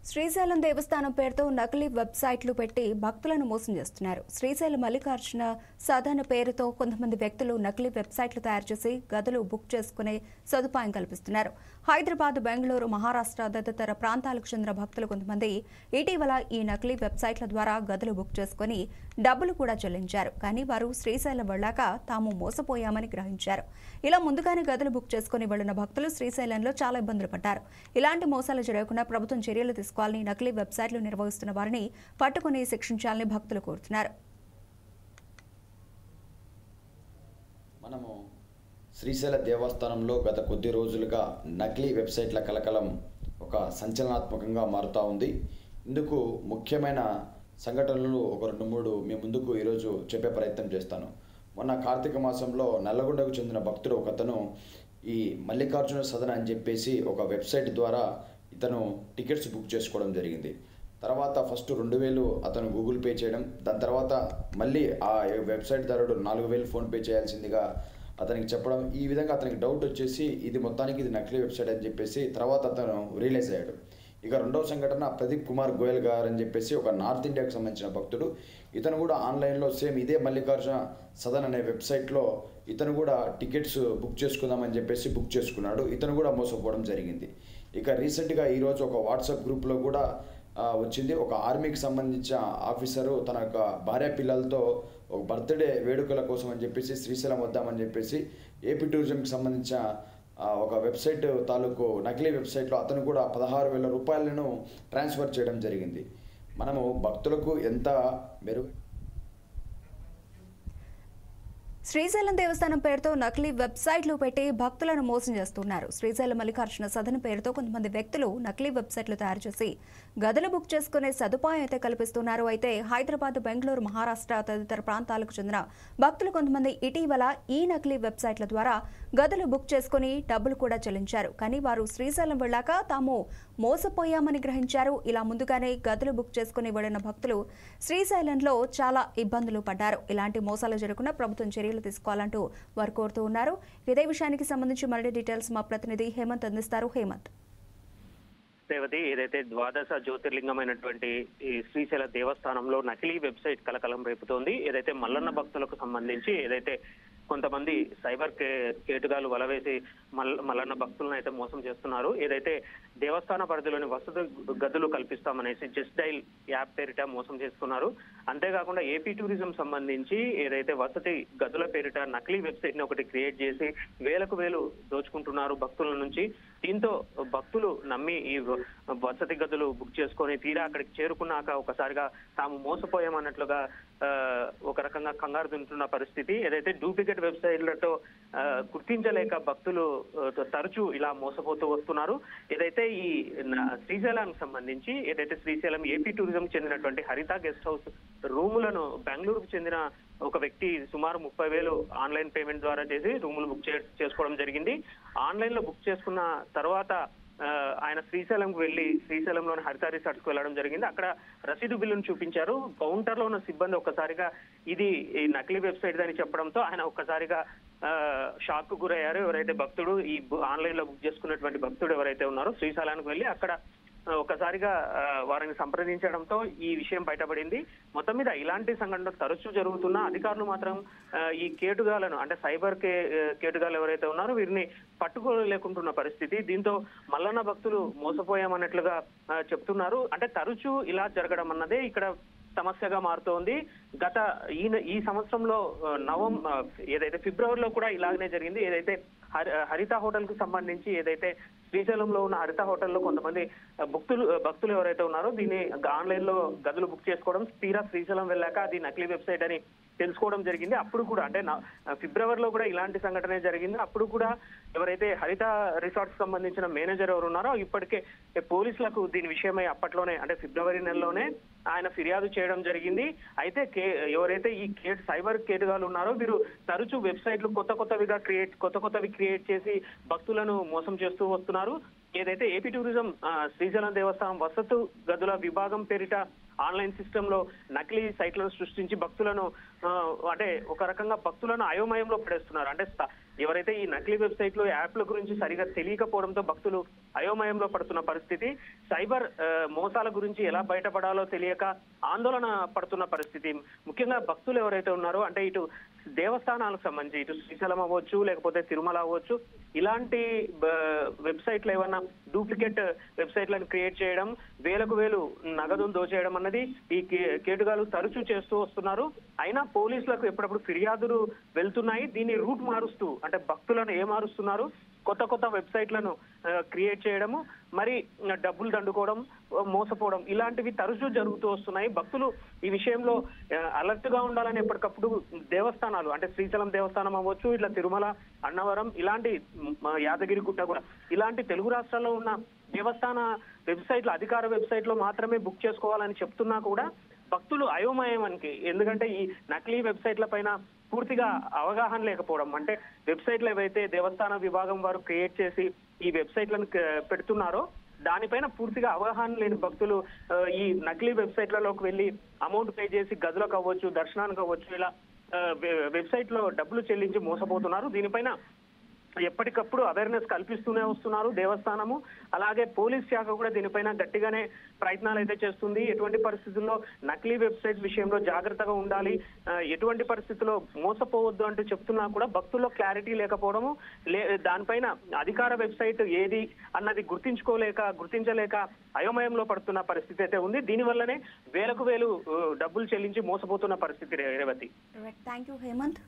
శ్రీశైలం దేవస్థానం పేరుతో నకిలీ వెబ్సైట్లు పెట్టి భక్తులను మోసం చేస్తున్నారు. శ్రీశైలం మల్లికార్జున సాధన పేరుతో కొంతమంది వ్యక్తులు నకిలీ వెబ్సైట్లు తయారు చేసి గదులు బుక్ చేసుకునే సదుపాయం కల్పిస్తున్నారు. హైదరాబాద్, బెంగళూరు, మహారాష్ట్ర తదితర ప్రాంతాలకు చెందిన భక్తులు కొంతమంది ఇటీవల ఈ నకిలీ వెబ్సైట్ల ద్వారా గదులు బుక్ చేసుకుని డబ్బులు కూడా చెల్లించారు. కానీ వారు శ్రీశైలం వెళ్లాక తాము మోసపోయామని గ్రహించారు. ఇలా ముందుగానే గదులు బుక్ చేసుకుని వెళ్లిన భక్తులు శ్రీశైలంలో చాలా ఇబ్బందులు పడ్డారు. ఇలాంటి మోసాలు జరగకుండా ప్రభుత్వం చర్యలు తీసుకోవాలని, నకిలీ వెబ్సైట్లు నిర్వహిస్తున్న వారిని పట్టుకుని శిక్షించాలని భక్తులు కోరుతున్నారు. మనము శ్రీశైల దేవస్థానంలో గత కొద్ది రోజులుగా నకిలీ వెబ్సైట్ల కలకలం ఒక సంచలనాత్మకంగా మారుతూ ఉంది. ఇందుకు ముఖ్యమైన సంఘటనలు ఒక 2-3 మీ ముందుకు ఈరోజు చెప్పే ప్రయత్నం చేస్తాను. మొన్న కార్తీక మాసంలో నల్లగొండకు చెందిన భక్తుడు ఒకతను ఈ మల్లికార్జున సదన అని చెప్పేసి ఒక వెబ్సైట్ ద్వారా ఇతను టికెట్స్ బుక్ చేసుకోవడం జరిగింది. తర్వాత ఫస్ట్ 2000 అతను గూగుల్ పే చేయడం, దాని తర్వాత మళ్ళీ ఆ వెబ్సైట్ ధరుడు 4000 ఫోన్పే చేయాల్సిందిగా అతనికి చెప్పడం. ఈ విధంగా అతనికి డౌట్ వచ్చేసి ఇది మొత్తానికి ఇది నకిలీ వెబ్సైట్ అని చెప్పేసి తర్వాత అతను రియలైజ్ అయ్యాడు. ఇక రెండవ సంఘటన ప్రదీప్ కుమార్ గోయల్ గారు అని చెప్పేసి ఒక నార్త్ ఇండియాకు సంబంధించిన భక్తుడు. ఇతను కూడా ఆన్లైన్లో సేమ్ ఇదే మల్లికార్జున సదన్ అనే వెబ్సైట్లో ఇతను కూడా టికెట్స్ బుక్ చేసుకుందామని చెప్పేసి బుక్ చేసుకున్నాడు. ఇతను కూడా మోసపోవడం జరిగింది. ఇక రీసెంట్గా ఈరోజు ఒక వాట్సాప్ గ్రూప్లో కూడా వచ్చింది. ఒక ఆర్మీకి సంబంధించిన ఆఫీసరు తన యొక్క భార్య పిల్లలతో ఒక బర్త్డే వేడుకల కోసం అని చెప్పేసి శ్రీశైలం వద్దామని చెప్పేసి ఏపీ టూరిజంకి సంబంధించిన ఒక వెబ్సైట్ తాలూకు నకిలీ వెబ్సైట్లో అతను కూడా 16,000 రూపాయలను ట్రాన్స్ఫర్ చేయడం జరిగింది. మనము భక్తులకు ఎంత మెరుగు శ్రీశైలం దేవస్థానం పేరుతో నకిలీ వెబ్సైట్లు పెట్టి భక్తులను మోసం చేస్తున్నారు. శ్రీశైలం మల్లికార్జున సదన పేరుతో కొంతమంది వ్యక్తులు నకిలీ వెబ్సైట్లు తయారు చేసి గదులు బుక్ చేసుకునే సదుపాయం అయితే కల్పిస్తున్నారు. అయితే హైదరాబాద్, బెంగళూరు, మహారాష్ట్ర తదితర ప్రాంతాలకు చెందిన భక్తులు కొంతమంది ఇటీవల ఈ నకిలీ వెబ్సైట్ల ద్వారా గదులు బుక్ చేసుకుని డబ్బులు కూడా చెల్లించారు. కానీ వారు శ్రీశైలం వెళ్లాక తాము మోసపోయామని గ్రహించారు. ఇలా ముందుగానే గదులు బుక్ చేసుకుని వెళ్లిన భక్తులు శ్రీశైలంలో చాలా ఇబ్బందులు పడ్డారు. ఇలాంటి మోసాలు జరగకుండా ప్రభుత్వం చర్యలు తీసుకోవాలంటూ వారు కోరుతూ ఉన్నారు. ఇదే విషయానికి సంబంధించి మరిన్ని డీటెయిల్స్ మా ప్రతినిధి హేమంత్ అందిస్తారు. హేమంత్, రేవతి, ఏదైతే ద్వాదశ జ్యోతిర్లింగమైనటువంటి ఈ శ్రీశైల దేవస్థానంలో నకిలీ వెబ్సైట్ కలకలం రేపుతోంది. ఏదైతే మల్లన్న భక్తులకు సంబంధించి ఏదైతే కొంతమంది సైబర్ కేటుగాలు వలవేసి మల్లన్న భక్తులను అయితే మోసం చేస్తున్నారు. ఏదైతే దేవస్థాన పరిధిలోని వసతి గదులు కల్పిస్తామనేసి జస్ట్ డైల్ యాప్ పేరిట మోసం చేస్తున్నారు. అంతేకాకుండా ఏపీ టూరిజం సంబంధించి ఏదైతే వసతి గదుల పేరిట నకిలీ వెబ్సైట్ ని ఒకటి క్రియేట్ చేసి వేలకు వేలు దోచుకుంటున్నారు భక్తుల నుంచి. దీంతో భక్తులు నమ్మి ఈ వసతి గదులు బుక్ చేసుకొని తీరా అక్కడికి చేరుకున్నాక ఒకసారిగా తాము మోసపోయామన్నట్లుగా ఒక రకంగా కంగారు తింటున్న పరిస్థితి. ఏదైతే డూప్లికేట్ వెబ్సైట్లతో గుర్తించలేక భక్తులు తరచూ ఇలా మోసపోతూ వస్తున్నారు. ఏదైతే ఈ శ్రీశైలానికి సంబంధించి ఏదైతే శ్రీశైలం ఏపీ టూరిజం చెందినటువంటి హరిత గెస్ట్ హౌస్ రూములను బెంగళూరుకు చెందిన ఒక వ్యక్తి సుమారు 30,000 ఆన్లైన్ పేమెంట్ ద్వారా చేసి రూములు బుక్ చేసుకోవడం జరిగింది. ఆన్లైన్ లో బుక్ చేసుకున్న తర్వాత ఆయన శ్రీశైలంకు వెళ్లి శ్రీశైలంలోని హరిత రిసార్ట్స్ కు వెళ్లడం జరిగింది. అక్కడ రసీదు బిల్లును చూపించారు. కౌంటర్ లో ఉన్న సిబ్బంది ఒక్కసారిగా ఇది నకిలీ వెబ్సైట్ అని చెప్పడంతో ఆయన ఒక్కసారిగా షాక్ కు గురయ్యారు. ఎవరైతే భక్తుడు ఈ ఆన్లైన్ లో బుక్ చేసుకున్నటువంటి భక్తుడు ఎవరైతే ఉన్నారో శ్రీశైలానికి వెళ్లి అక్కడ ఒక్కసారిగా వారిని సంప్రదించడంతో ఈ విషయం బయటపడింది. మొత్తం మీద ఇలాంటి సంఘటనలు తరచూ జరుగుతున్నా అధికారులు మాత్రం ఈ కేటుగాలను అంటే సైబర్ కేటుగాలు ఎవరైతే ఉన్నారో వీరిని పట్టుకోలేకుంటున్న పరిస్థితి. దీంతో మల్లన్న భక్తులు మోసపోయామన్నట్లుగా చెప్తున్నారు. అంటే తరచూ ఇలా జరగడం అన్నదే ఇక్కడ సమస్యగా మారుతోంది. గత ఈ సంవత్సరంలో ఏదైతే ఫిబ్రవరిలో కూడా ఇలాగనే జరిగింది. ఏదైతే హరిత హోటల్ కు సంబంధించి ఏదైతే శ్రీశైలంలో ఉన్న హరిత హోటల్లో కొంతమంది భక్తులు ఎవరైతే ఉన్నారో దీన్ని ఆన్లైన్ లో గదులు బుక్ చేసుకోవడం, తీరా శ్రీశైలం వెళ్ళాక అది నకిలీ వెబ్సైట్ అని తెలుసుకోవడం జరిగింది. అప్పుడు కూడా అంటే ఫిబ్రవరిలో కూడా ఇలాంటి సంఘటన జరిగింది. అప్పుడు కూడా ఎవరైతే హరిత రిసార్ట్స్ సంబంధించిన మేనేజర్ ఎవరు ఉన్నారో ఇప్పటికే పోలీసులకు దీని విషయమై అప్పట్లోనే అంటే ఫిబ్రవరి నెలలోనే ఆయన ఫిర్యాదు చేయడం జరిగింది. అయితే ఎవరైతే ఈ సైబర్ కేటుగాలు ఉన్నారో వీరు తరచూ వెబ్సైట్లు కొత్తవి క్రియేట్ చేసి భక్తులను మోసం చేస్తూ వస్తున్నారు. ఏదైతే ఏపీ టూరిజం శ్రీశైలం దేవస్థానం వసతు గదుల విభాగం పేరిట ఆన్లైన్ సిస్టమ్ లో నకిలీ సైట్లను సృష్టించి భక్తులను అంటే ఒక రకంగా భక్తులను అయోమయంలో పడేస్తున్నారు. అంటే ఎవరైతే ఈ నకిలీ వెబ్సైట్లు యాప్ల గురించి సరిగా తెలియకపోవడంతో భక్తులు అయోమయంలో పడుతున్న పరిస్థితి. సైబర్ మోసాల గురించి ఎలా బయటపడాలో తెలియక ఆందోళన పడుతున్న పరిస్థితి. ముఖ్యంగా భక్తులు ఎవరైతే ఉన్నారో అంటే ఇటు దేవస్థానాలకు సంబంధించి ఇటు శ్రీశైలం అవ్వచ్చు లేకపోతే తిరుమల అవ్వచ్చు ఇలాంటి వెబ్సైట్లు ఏమన్నా డూప్లికేట్ వెబ్సైట్లను క్రియేట్ చేయడం, వేలకు వేలు నగదును దోచేయడం అన్నది ఈ కేటుగాలు తరచూ చేస్తూ వస్తున్నారు. అయినా పోలీసులకు ఎప్పుడప్పుడు ఫిర్యాదులు వెళ్తున్నాయి. దీన్ని రూట్ మారుస్తూ అంటే భక్తులను మారుస్తున్నారు, కొత్త కొత్త వెబ్సైట్లను క్రియేట్ చేయడము, మరి డబ్బులు దండుకోవడం, మోసపోవడం ఇలాంటివి తరచూ జరుగుతూ వస్తున్నాయి. భక్తులు ఈ విషయంలో అలర్ట్ గా ఉండాలని ఎప్పటికప్పుడు దేవస్థానాలు అంటే శ్రీశైలం దేవస్థానం అవ్వచ్చు, ఇట్లా తిరుమల, అన్నవరం ఇలాంటి యాదగిరి గుట్ట కూడా ఇలాంటి తెలుగు రాష్ట్రాల్లో ఉన్న దేవస్థాన వెబ్సైట్లు అధికార వెబ్సైట్ లో మాత్రమే బుక్ చేసుకోవాలని చెప్తున్నా కూడా భక్తులు అయోమయానికి, ఎందుకంటే ఈ నకిలీ వెబ్సైట్ల పైన పూర్తిగా అవగాహన లేకపోవడం. అంటే వెబ్సైట్లు ఏవైతే దేవస్థాన విభాగం వారు క్రియేట్ చేసి ఈ వెబ్సైట్లను పెడుతున్నారో దానిపైన పూర్తిగా అవగాహన లేని భక్తులు ఈ నకిలీ వెబ్సైట్లలోకి వెళ్ళి అమౌంట్ పే చేసి గదులకు అవ్వచ్చు, దర్శనానికి అవ్వచ్చు, ఇలా వెబ్సైట్ లో డబ్బులు చెల్లించి మోసపోతున్నారు. దీనిపైన ఎప్పటికప్పుడు అవేర్నెస్ కల్పిస్తూనే వస్తున్నారు దేవస్థానము. అలాగే పోలీస్ శాఖ కూడా దీనిపైన గట్టిగానే ప్రయత్నాలు అయితే చేస్తుంది. ఎటువంటి పరిస్థితుల్లో నకిలీ వెబ్సైట్ విషయంలో జాగ్రత్తగా ఉండాలి, ఎటువంటి పరిస్థితుల్లో మోసపోవద్దు అంటూ చెప్తున్నా కూడా భక్తుల్లో క్లారిటీ లేకపోవడము, దానిపైన అధికార వెబ్సైట్ ఏది అన్నది గుర్తించలేక అయోమయంలో పడుతున్న పరిస్థితి అయితే ఉంది. దీనివల్లనే వేలకు వేలు డబ్బులు చెల్లించి మోసపోతున్న పరిస్థితి రేవతి. Thank you Hemant.